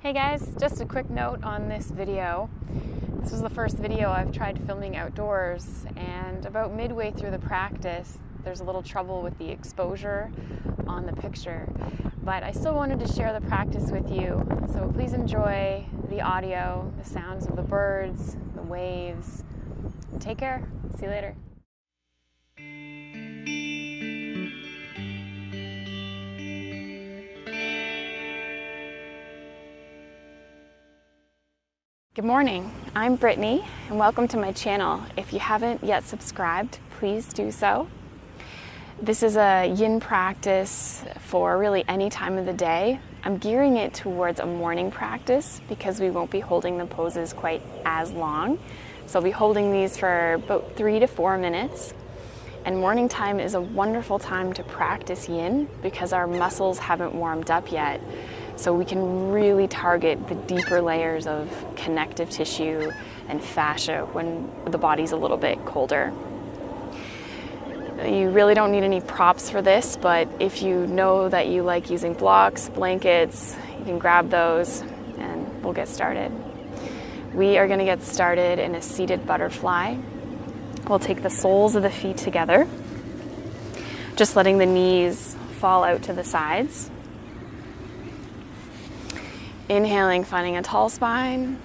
Hey guys, just a quick note on this video. This was the first video I've tried filming outdoors, and about midway through the practice, there's a little trouble with the exposure on the picture. But I still wanted to share the practice with you, so please enjoy the audio, the sounds of the birds, the waves. Take care. See you later. Good morning, I'm Brittany and welcome to my channel. If you haven't yet subscribed, please do so. This is a yin practice for really any time of the day. I'm gearing it towards a morning practice because we won't be holding the poses quite as long. So I'll be holding these for about 3 to 4 minutes. And morning time is a wonderful time to practice yin because our muscles haven't warmed up yet. So we can really target the deeper layers of connective tissue and fascia when the body's a little bit colder. You really don't need any props for this, but if you know that you like using blocks, blankets, you can grab those and we'll get started. We are going to get started in a seated butterfly. We'll take the soles of the feet together, just letting the knees fall out to the sides. Inhaling, finding a tall spine,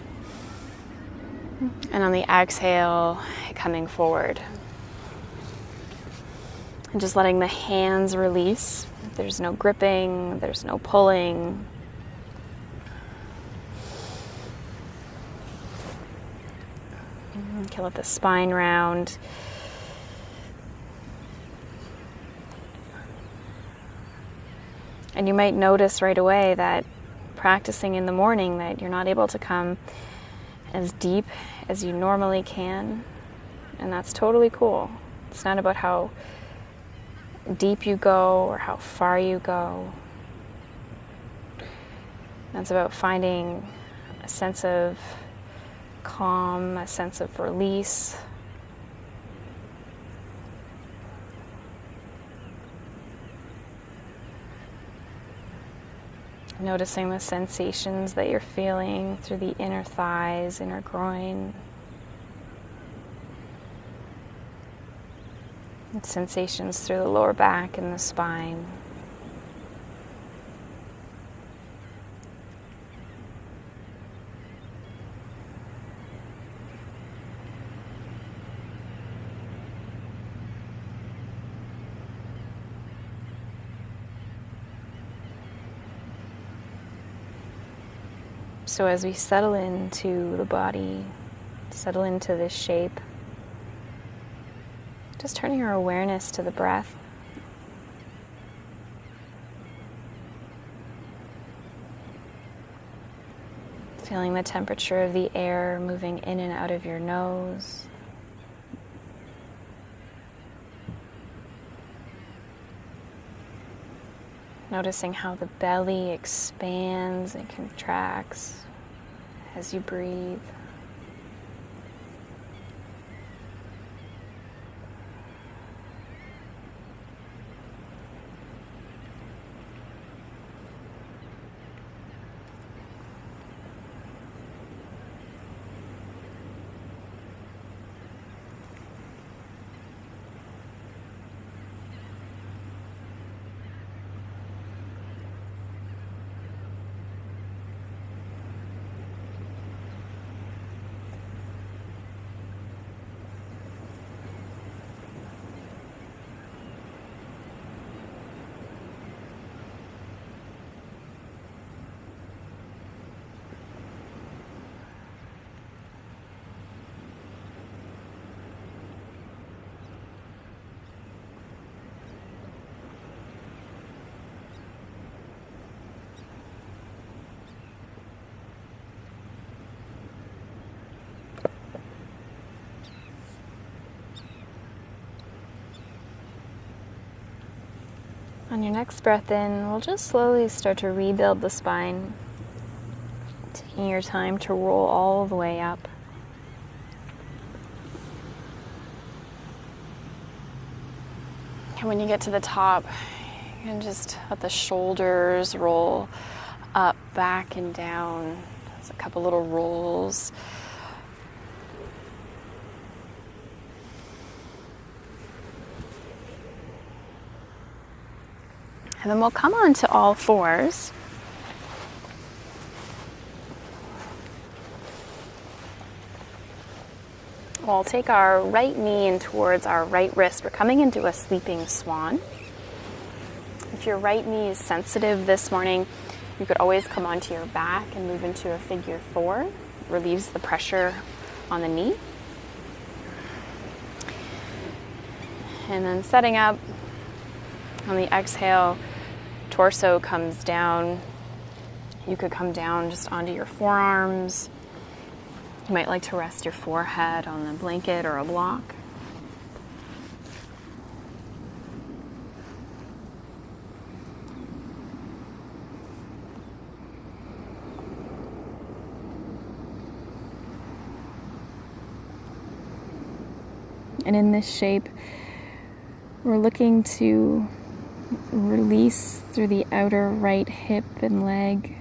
and on the exhale, coming forward. And just letting the hands release. There's no gripping, there's no pulling. Okay, let the spine round. And you might notice right away that practicing in the morning that you're not able to come as deep as you normally can, and that's totally cool. It's not about how deep you go or how far you go. That's about finding a sense of calm, a sense of release. Noticing the sensations that you're feeling through the inner thighs, inner groin. And sensations through the lower back and the spine. So as we settle into the body, settle into this shape, just turning our awareness to the breath. Feeling the temperature of the air moving in and out of your nose. Noticing how the belly expands and contracts as you breathe. On your next breath in, we'll just slowly start to rebuild the spine, taking your time to roll all the way up. And when you get to the top, you can just let the shoulders roll up, back, and down. There's a couple little rolls. And then we'll come on to all fours. We'll take our right knee in towards our right wrist. We're coming into a sleeping swan. If your right knee is sensitive this morning, you could always come onto your back and move into a figure four. It relieves the pressure on the knee. And then setting up on the exhale, torso comes down. You could come down just onto your forearms. You might like to rest your forehead on a blanket or a block. And in this shape, we're looking to release through the outer right hip and leg.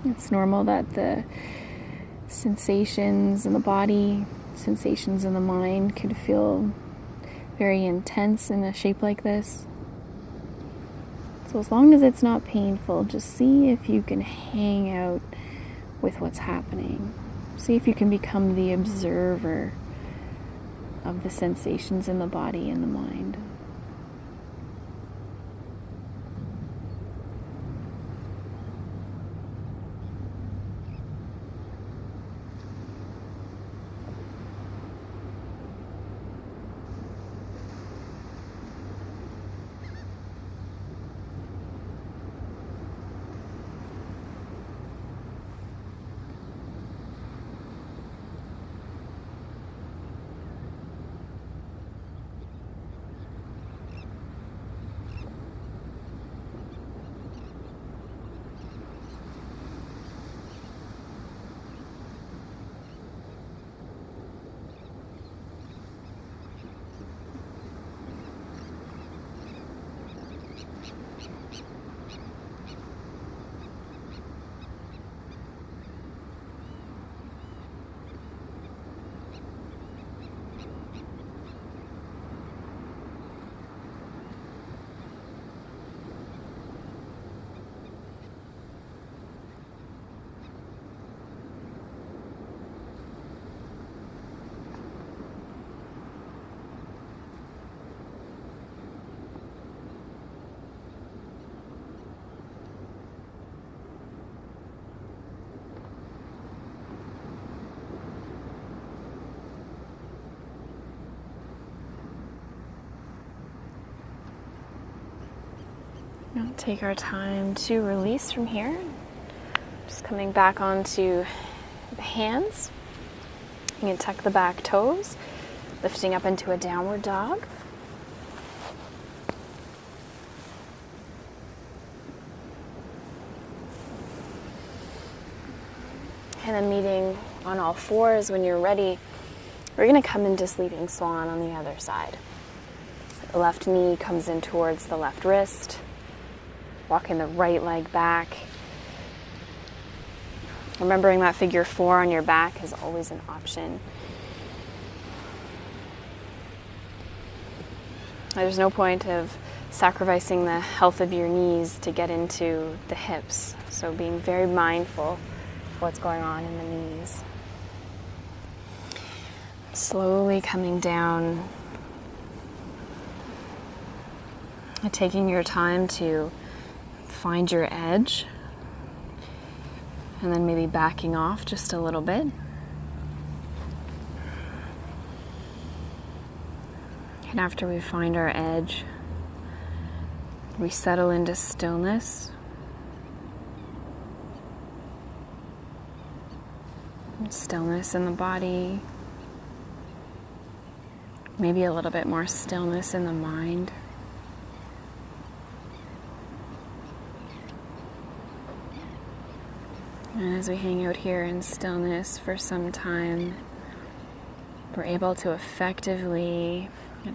It's normal that the sensations in the body, sensations in the mind could feel very intense in a shape like this. So as long as it's not painful, just see if you can hang out with what's happening. See if you can become the observer of the sensations in the body and the mind. Now take our time to release from here. Just coming back onto the hands. You can tuck the back toes, lifting up into a downward dog. And then meeting on all fours when you're ready, we're going to come into sleeping swan on the other side. The left knee comes in towards the left wrist. Walking the right leg back. Remembering that figure four on your back is always an option. There's no point of sacrificing the health of your knees to get into the hips. So being very mindful of what's going on in the knees. Slowly coming down. And taking your time to find your edge, and then maybe backing off just a little bit. And after we find our edge, we settle into stillness. Stillness in the body, maybe a little bit more stillness in the mind. And as we hang out here in stillness for some time, we're able to effectively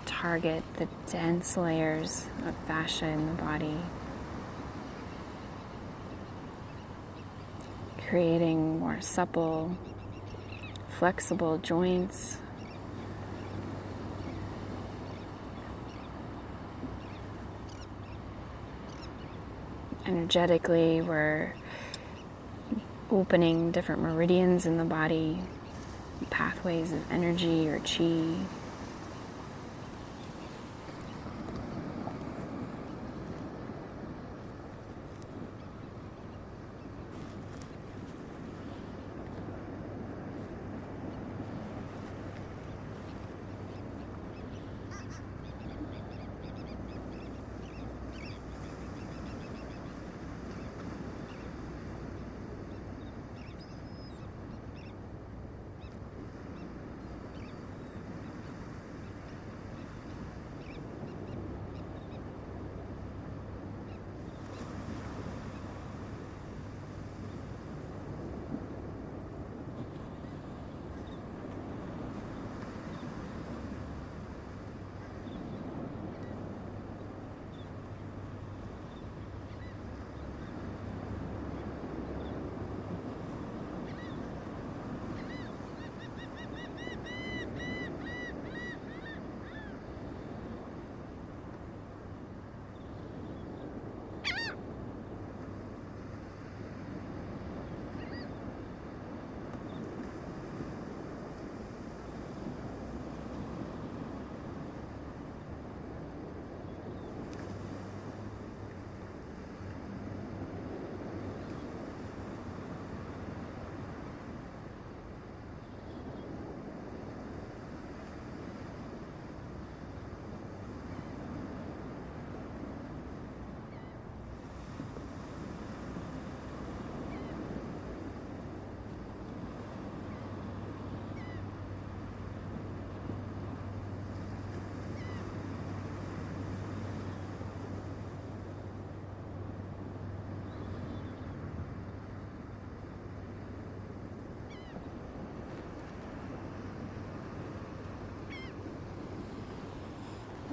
target the dense layers of fascia in the body, creating more supple, flexible joints. Energetically, we're opening different meridians in the body, pathways of energy or chi.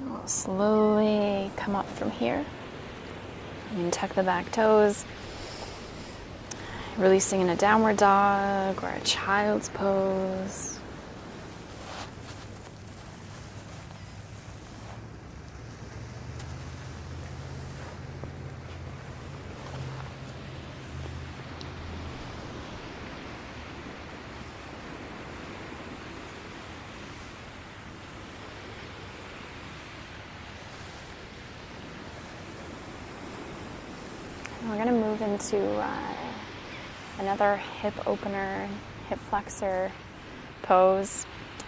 We'll slowly come up from here and tuck the back toes, releasing in a downward dog or a child's pose. We're going to move into another hip opener, hip flexor pose.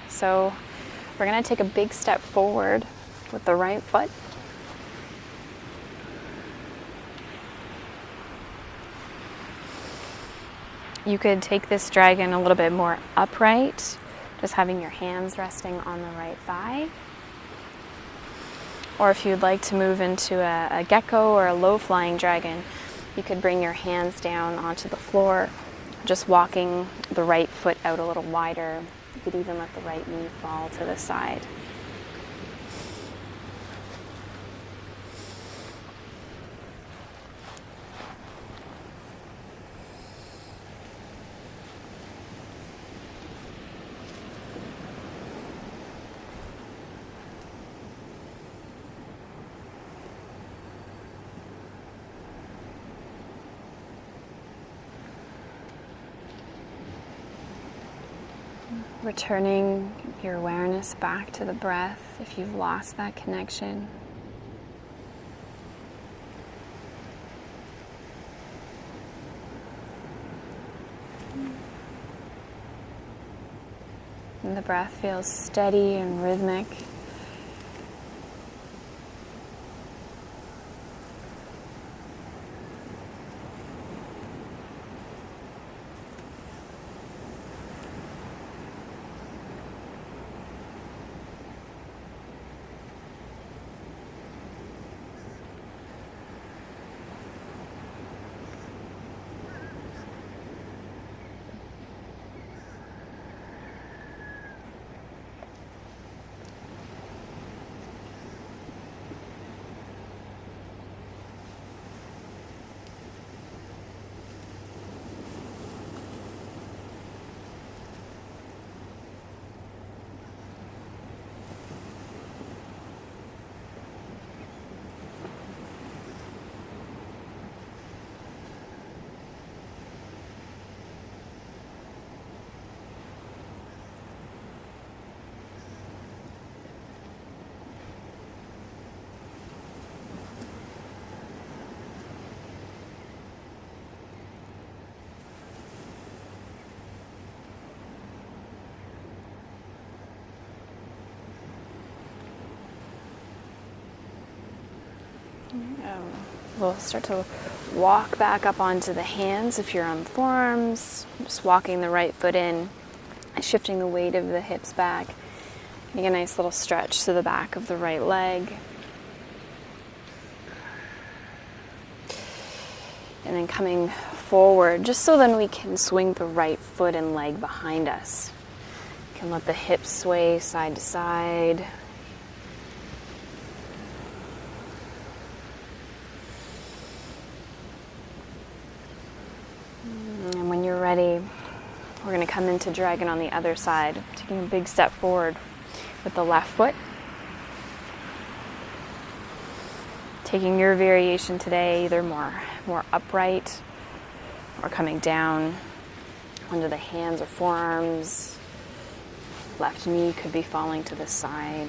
So we're going to take a big step forward with the right foot. You could take this dragon a little bit more upright, just having your hands resting on the right thigh. Or if you'd like to move into a gecko or a low-flying dragon, you could bring your hands down onto the floor, just walking the right foot out a little wider. You could even let the right knee fall to the side. Returning your awareness back to the breath if you've lost that connection. And the breath feels steady and rhythmic. We'll start to walk back up onto the hands if you're on the forearms, just walking the right foot in, shifting the weight of the hips back, getting a nice little stretch to the back of the right leg. And then coming forward, just so then we can swing the right foot and leg behind us. You can let the hips sway side to side. And when you're ready, we're going to come into dragon on the other side, taking a big step forward with the left foot. Taking your variation today, either more upright or coming down onto the hands or forearms. Left knee could be falling to the side.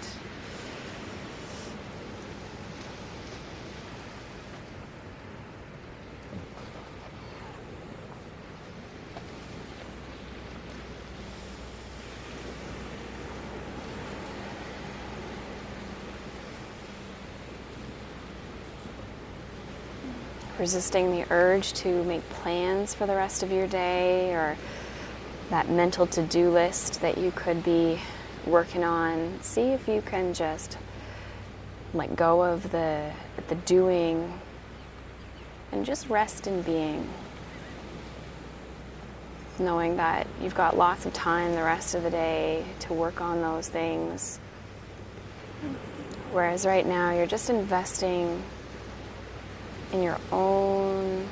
Resisting the urge to make plans for the rest of your day, or that mental to-do list that you could be working on. See if you can just let go of the doing and just rest in being. Knowing that you've got lots of time the rest of the day to work on those things. Whereas right now you're just investing in your own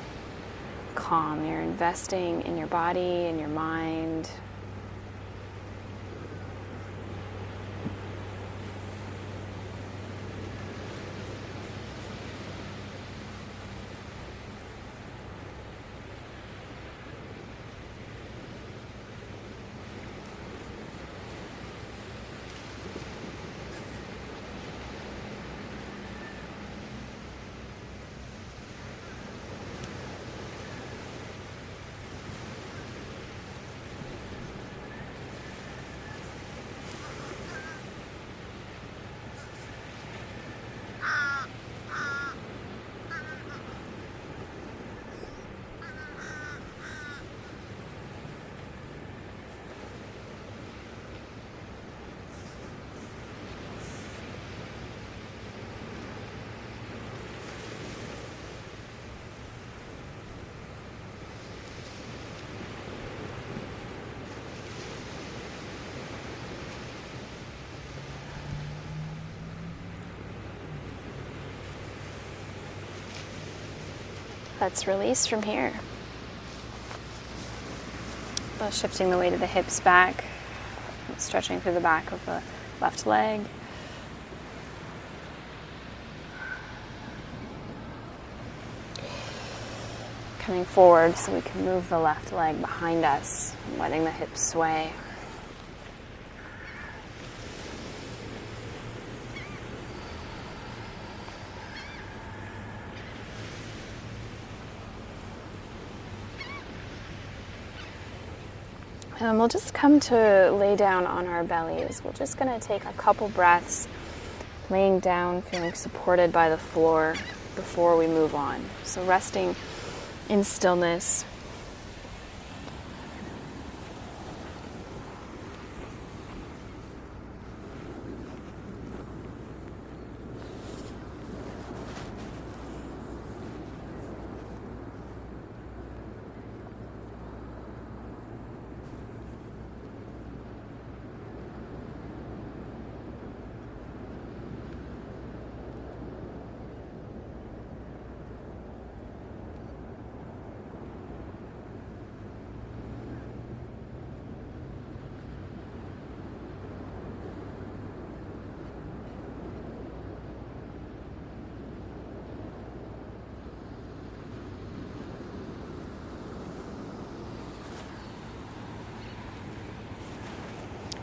calm. You're investing in your body and your mind. Let's release from here. So shifting the weight of the hips back, stretching through the back of the left leg. Coming forward so we can move the left leg behind us, letting the hips sway. And we'll just come to lay down on our bellies. We're just going to take a couple breaths, laying down, feeling supported by the floor before we move on. So resting in stillness.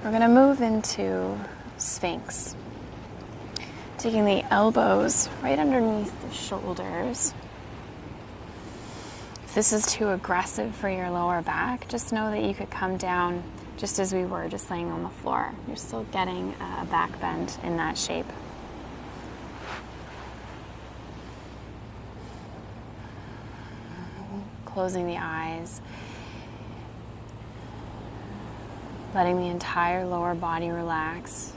We're going to move into Sphinx. Taking the elbows right underneath the shoulders. If this is too aggressive for your lower back, just know that you could come down just as we were, just laying on the floor. You're still getting a back bend in that shape. closing the eyes, letting the entire lower body relax.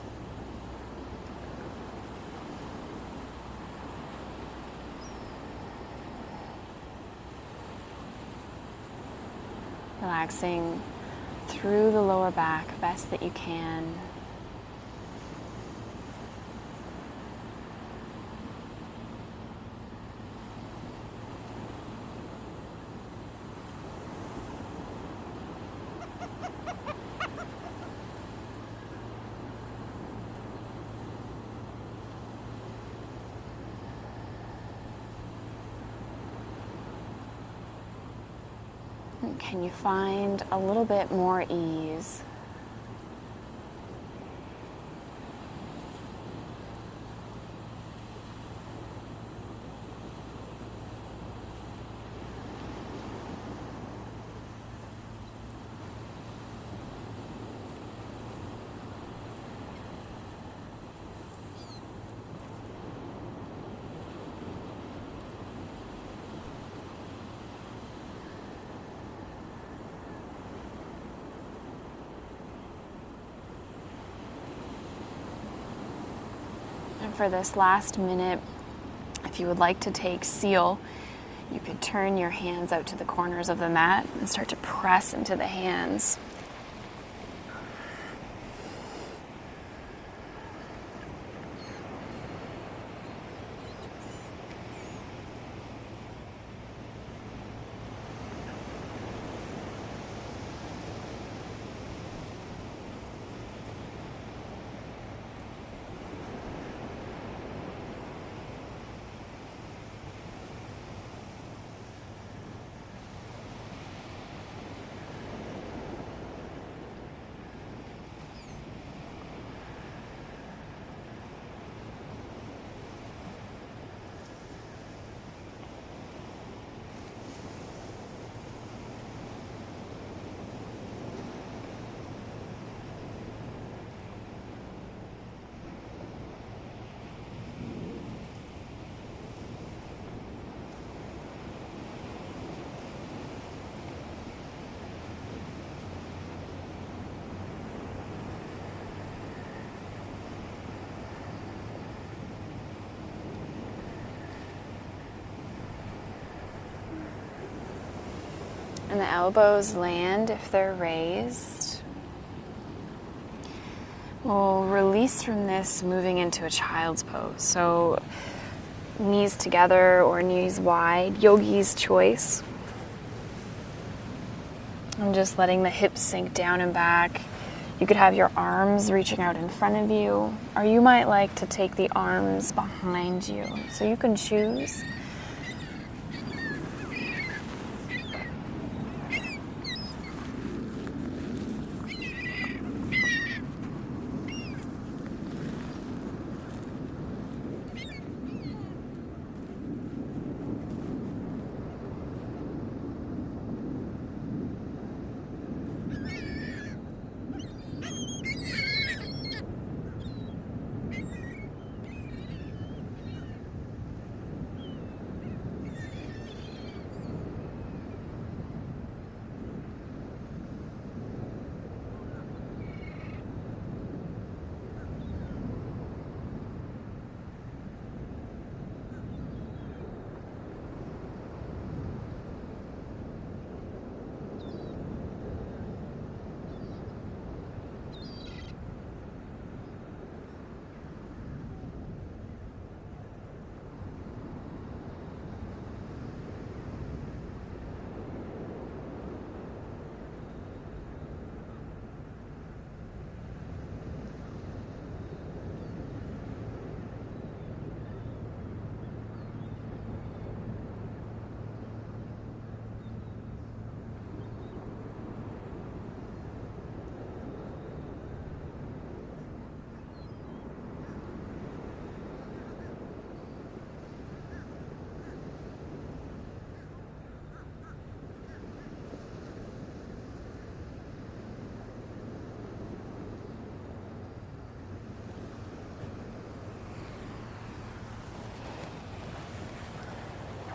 Relaxing through the lower back best that you can. Can you find a little bit more ease? And for this last minute, if you would like to take seal, you could turn your hands out to the corners of the mat and start to press into the hands. And the elbows land if they're raised. We'll release from this, moving into a child's pose. So knees together or knees wide, yogi's choice. I'm just letting the hips sink down and back. You could have your arms reaching out in front of you, or you might like to take the arms behind you. So you can choose.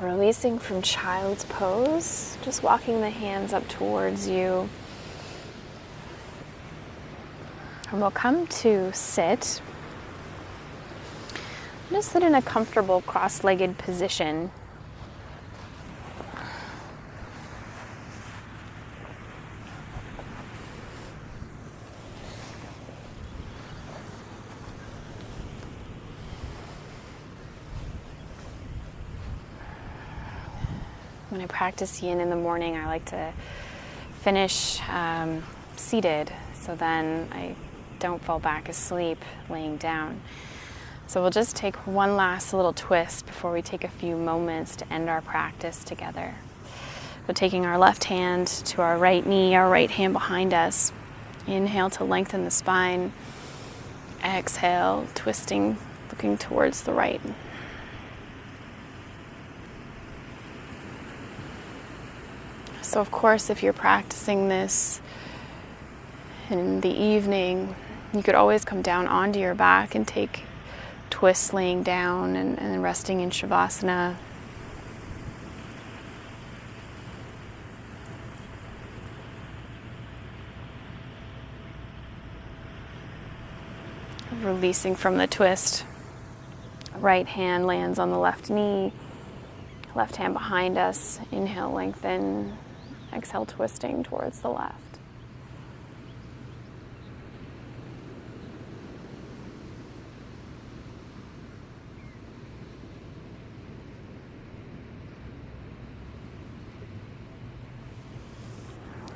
Releasing from child's pose, just walking the hands up towards you. And we'll come to sit. Just sit in a comfortable cross-legged position. When I practice yin in the morning, I like to finish seated, so then I don't fall back asleep laying down. So we'll just take one last little twist before we take a few moments to end our practice together. So taking our left hand to our right knee, our right hand behind us. Inhale to lengthen the spine. Exhale, twisting, looking towards the right. So of course, if you're practicing this in the evening, you could always come down onto your back and take twists laying down and resting in Shavasana. Releasing from the twist. Right hand lands on the left knee, left hand behind us. Inhale, lengthen. Exhale, twisting towards the left.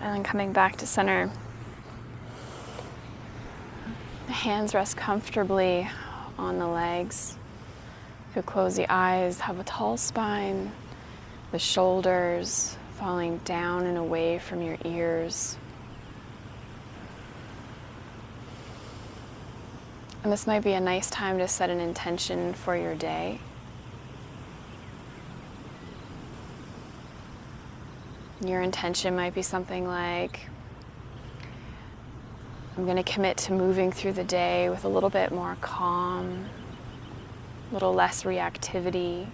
And then coming back to center. The hands rest comfortably on the legs. You could close the eyes, have a tall spine, the shoulders falling down and away from your ears. And this might be a nice time to set an intention for your day. Your intention might be something like, I'm going to commit to moving through the day with a little bit more calm, a little less reactivity.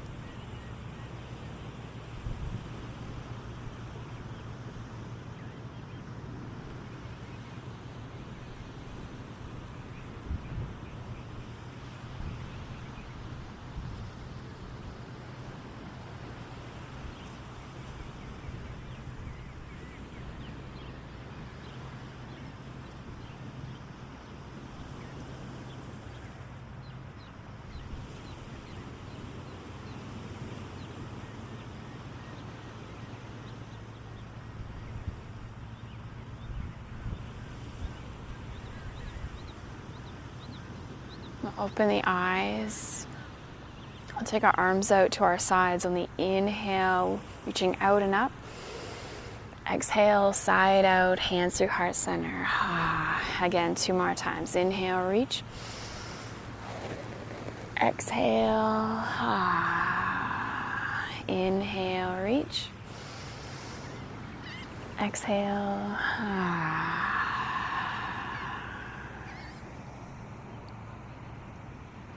We'll open the eyes. We'll take our arms out to our sides on the inhale, reaching out and up. Exhale, side out, hands through heart center. Again, 2 more times. Inhale, reach. Exhale. Inhale, reach. Exhale.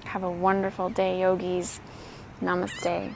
Have a wonderful day, yogis. Namaste.